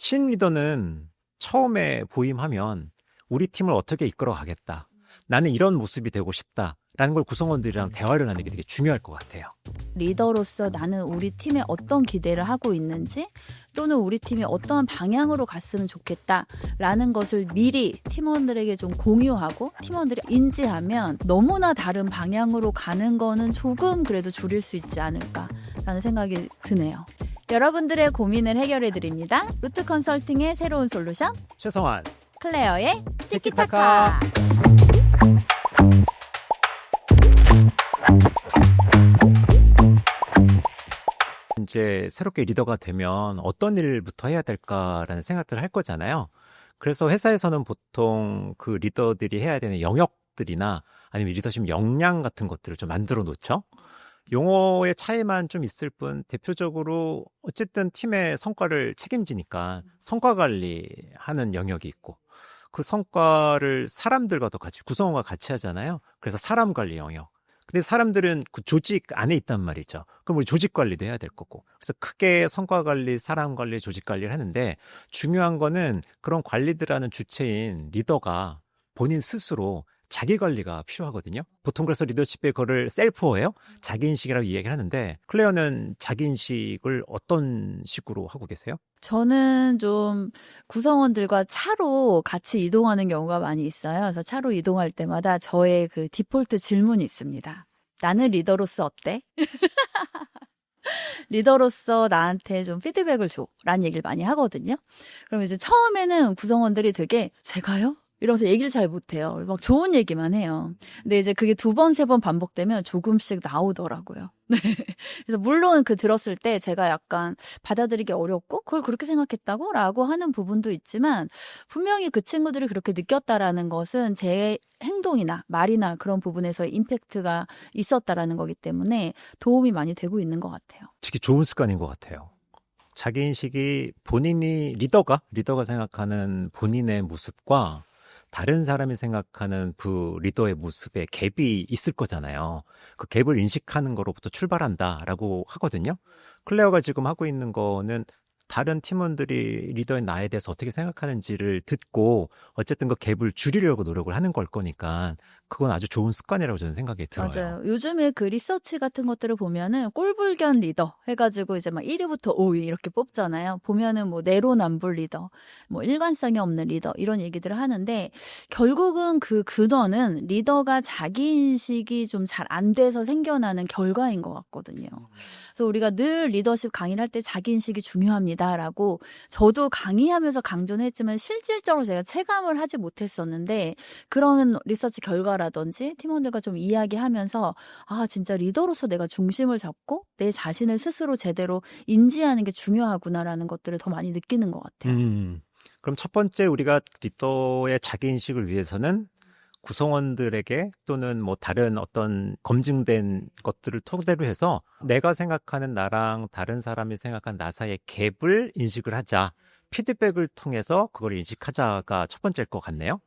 신임 리더는 처음에 보임하면 우리 팀을 어떻게 이끌어 가겠다. 나는 이런 모습이 되고 싶다라는 걸 구성원들이랑 대화를 하는 게 되게 중요할 것 같아요. 리더로서 나는 우리 팀에 어떤 기대를 하고 있는지 또는 우리 팀이 어떠한 방향으로 갔으면 좋겠다라는 것을 미리 팀원들에게 좀 공유하고 팀원들이 인지하면 너무나 다른 방향으로 가는 거는 조금 그래도 줄일 수 있지 않을까라는 생각이 드네요. 여러분들의 고민을 해결해 드립니다. 루트 컨설팅의 새로운 솔루션, 최성환, 클레어의 티키타카. 티키타카. 이제 새롭게 리더가 되면 어떤 일부터 해야 될까라는 생각들을 할 거잖아요. 그래서 회사에서는 보통 그 리더들이 해야 되는 영역들이나 아니면 리더십 역량 같은 것들을 좀 만들어 놓죠. 용어의 차이만 좀 있을 뿐 대표적으로 어쨌든 팀의 성과를 책임지니까 성과 관리하는 영역이 있고 그 성과를 사람들과도 같이 구성원과 같이 하잖아요. 그래서 사람 관리 영역. 근데 사람들은 그 조직 안에 있단 말이죠. 그럼 우리 조직 관리도 해야 될 거고. 그래서 크게 성과 관리, 사람 관리, 조직 관리를 하는데 중요한 거는 그런 관리들 하는 주체인 리더가 본인 스스로 자기 관리가 필요하거든요. 보통 그래서 리더십에 그거를 셀프어예요. 자기인식이라고 이야기를 하는데 클레어는 자기인식을 어떤 식으로 하고 계세요? 저는 좀 구성원들과 차로 같이 이동하는 경우가 많이 있어요. 그래서 차로 이동할 때마다 저의 그 디폴트 질문이 있습니다. 나는 리더로서 어때? 리더로서 나한테 좀 피드백을 줘. 라는 얘기를 많이 하거든요. 그럼 이제 처음에는 구성원들이 되게 제가요? 이러면서 얘기를 잘 못해요. 막 좋은 얘기만 해요. 근데 이제 그게 2번, 3번 반복되면 조금씩 나오더라고요. 네. 그래서 물론 그 들었을 때 제가 약간 받아들이기 어렵고 그걸 그렇게 생각했다고? 라고 하는 부분도 있지만 분명히 그 친구들이 그렇게 느꼈다라는 것은 제 행동이나 말이나 그런 부분에서의 임팩트가 있었다라는 거기 때문에 도움이 많이 되고 있는 것 같아요. 되게 좋은 습관인 것 같아요. 자기인식이 본인이 리더가 생각하는 본인의 모습과 다른 사람이 생각하는 그 리더의 모습에 갭이 있을 거잖아요. 그 갭을 인식하는 거로부터 출발한다라고 하거든요. 클레어가 지금 하고 있는 거는 다른 팀원들이 리더인 나에 대해서 어떻게 생각하는지를 듣고 어쨌든 그 갭을 줄이려고 노력을 하는 걸 거니까 그건 아주 좋은 습관이라고 저는 생각이 들어요. 맞아요. 요즘에 그 리서치 같은 것들을 보면은 꼴불견 리더 해가지고 이제 막 1위부터 5위 이렇게 뽑잖아요. 보면은 뭐 내로남불 리더, 뭐 일관성이 없는 리더 이런 얘기들을 하는데 결국은 그 근원은 리더가 자기인식이 좀 잘 안 돼서 생겨나는 결과인 것 같거든요. 그래서 우리가 늘 리더십 강의를 할 때 자기인식이 중요합니다라고 저도 강의하면서 강조는 했지만 실질적으로 제가 체감을 하지 못했었는데 그런 리서치 결과라든지 팀원들과 좀 이야기하면서 아 진짜 리더로서 내가 중심을 잡고 내 자신을 스스로 제대로 인지하는 게 중요하구나라는 것들을 더 많이 느끼는 것 같아요. 그럼 첫 번째 우리가 리더의 자기인식을 위해서는 구성원들에게 또는 뭐 다른 어떤 검증된 것들을 토대로 해서 내가 생각하는 나랑 다른 사람이 생각하는 나 사이의 갭을 인식을 하자. 피드백을 통해서 그걸 인식하자가 첫 번째일 것 같네요.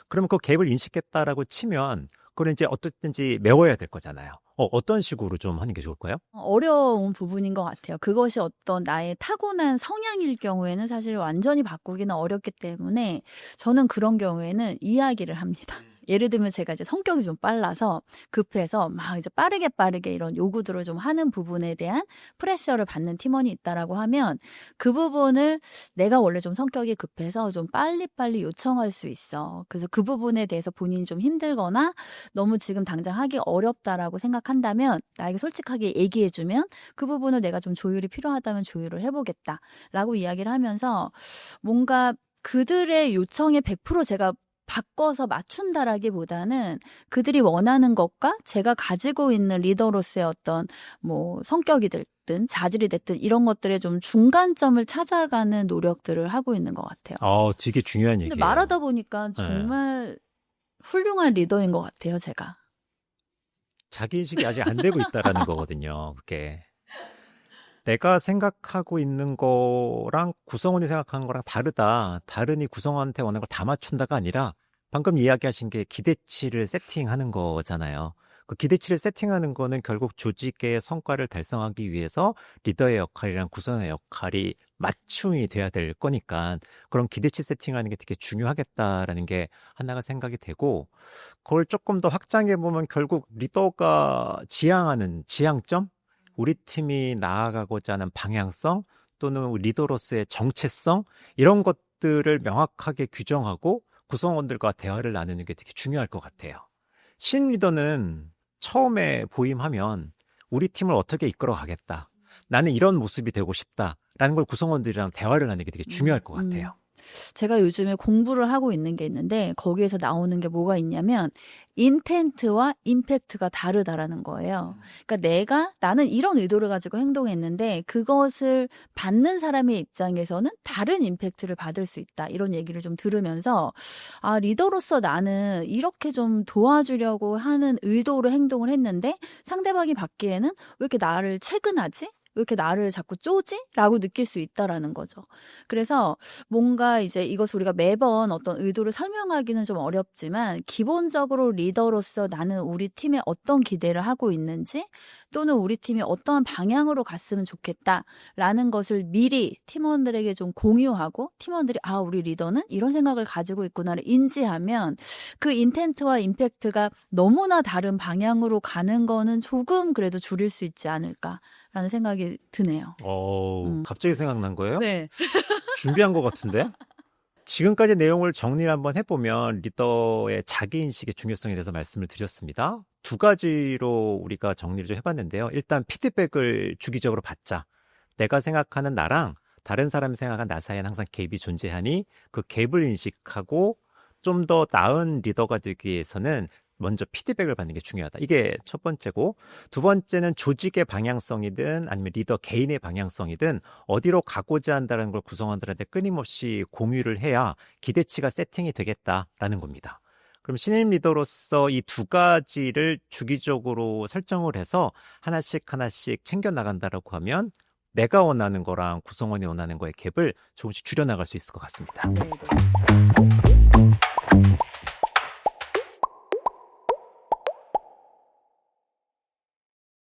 그러면 그 갭을 인식했다라고 치면 그걸 이제 어떻든지 메워야 될 거잖아요. 어떤 식으로 좀 하는 게 좋을까요? 어려운 부분인 것 같아요. 그것이 어떤 나의 타고난 성향일 경우에는 사실 완전히 바꾸기는 어렵기 때문에 저는 그런 경우에는 이야기를 합니다. 예를 들면 제가 이제 성격이 좀 빨라서 급해서 막 이제 빠르게 이런 요구들을 좀 하는 부분에 대한 프레셔를 받는 팀원이 있다라고 하면 그 부분을 내가 원래 좀 성격이 급해서 좀 빨리빨리 요청할 수 있어. 그래서 그 부분에 대해서 본인이 좀 힘들거나 너무 지금 당장 하기 어렵다라고 생각한다면 나에게 솔직하게 얘기해주면 그 부분을 내가 좀 조율이 필요하다면 조율을 해보겠다라고 이야기를 하면서 뭔가 그들의 요청에 100% 제가 바꿔서 맞춘다라기보다는 그들이 원하는 것과 제가 가지고 있는 리더로서의 어떤 뭐 성격이 됐든 자질이 됐든 이런 것들의 좀 중간점을 찾아가는 노력들을 하고 있는 것 같아요. 되게 중요한 근데 얘기예요. 말하다 보니까 정말 훌륭한 리더인 것 같아요, 제가. 자기인식이 아직 안 되고 있다라는 거거든요. 그게 내가 생각하고 있는 거랑 구성원이 생각하는 거랑 다르니 구성원한테 원하는 걸 다 맞춘다가 아니라 방금 이야기하신 게 기대치를 세팅하는 거잖아요. 그 기대치를 세팅하는 거는 결국 조직의 성과를 달성하기 위해서 리더의 역할이랑 구성의 역할이 맞춤이 돼야 될 거니까 그런 기대치 세팅하는 게 되게 중요하겠다라는 게 하나가 생각이 되고 그걸 조금 더 확장해 보면 결국 리더가 지향하는 지향점, 우리 팀이 나아가고자 하는 방향성 또는 리더로서의 정체성 이런 것들을 명확하게 규정하고 구성원들과 대화를 나누는 게 되게 중요할 것 같아요. 신임 리더는 처음에 보임하면 우리 팀을 어떻게 이끌어 가겠다. 나는 이런 모습이 되고 싶다라는 걸 구성원들이랑 대화를 하는 게 되게 중요할 것 같아요. 제가 요즘에 공부를 하고 있는 게 있는데 거기에서 나오는 게 뭐가 있냐면 인텐트와 임팩트가 다르다라는 거예요. 그러니까 나는 이런 의도를 가지고 행동했는데 그것을 받는 사람의 입장에서는 다른 임팩트를 받을 수 있다. 이런 얘기를 좀 들으면서 아, 리더로서 나는 이렇게 좀 도와주려고 하는 의도로 행동을 했는데 상대방이 받기에는 왜 이렇게 나를 채근하지? 왜 이렇게 나를 자꾸 쪼지? 라고 느낄 수 있다라는 거죠. 그래서 뭔가 이제 이것을 우리가 매번 어떤 의도를 설명하기는 좀 어렵지만 기본적으로 리더로서 나는 우리 팀에 어떤 기대를 하고 있는지 또는 우리 팀이 어떠한 방향으로 갔으면 좋겠다라는 것을 미리 팀원들에게 좀 공유하고 팀원들이 아, 우리 리더는 이런 생각을 가지고 있구나를 인지하면 그 인텐트와 임팩트가 너무나 다른 방향으로 가는 거는 조금 그래도 줄일 수 있지 않을까라는 생각이 드네요. 갑자기 생각난 거예요? 네. 준비한 것 같은데? 지금까지 내용을 정리를 한번 해보면 리더의 자기인식의 중요성에 대해서 말씀을 드렸습니다. 두 가지로 우리가 정리를 좀 해봤는데요. 일단 피드백을 주기적으로 받자. 내가 생각하는 나랑 다른 사람이 생각한 나 사이에는 항상 갭이 존재하니 그 갭을 인식하고 좀 더 나은 리더가 되기 위해서는 먼저 피드백을 받는 게 중요하다. 이게 첫 번째고 두 번째는 조직의 방향성이든 아니면 리더 개인의 방향성이든 어디로 가고자 한다는 걸 구성원들한테 끊임없이 공유를 해야 기대치가 세팅이 되겠다라는 겁니다. 그럼 신임 리더로서 이 두 가지를 주기적으로 설정을 해서 하나씩 챙겨 나간다라고 하면 내가 원하는 거랑 구성원이 원하는 거의 갭을 조금씩 줄여나갈 수 있을 것 같습니다. 네.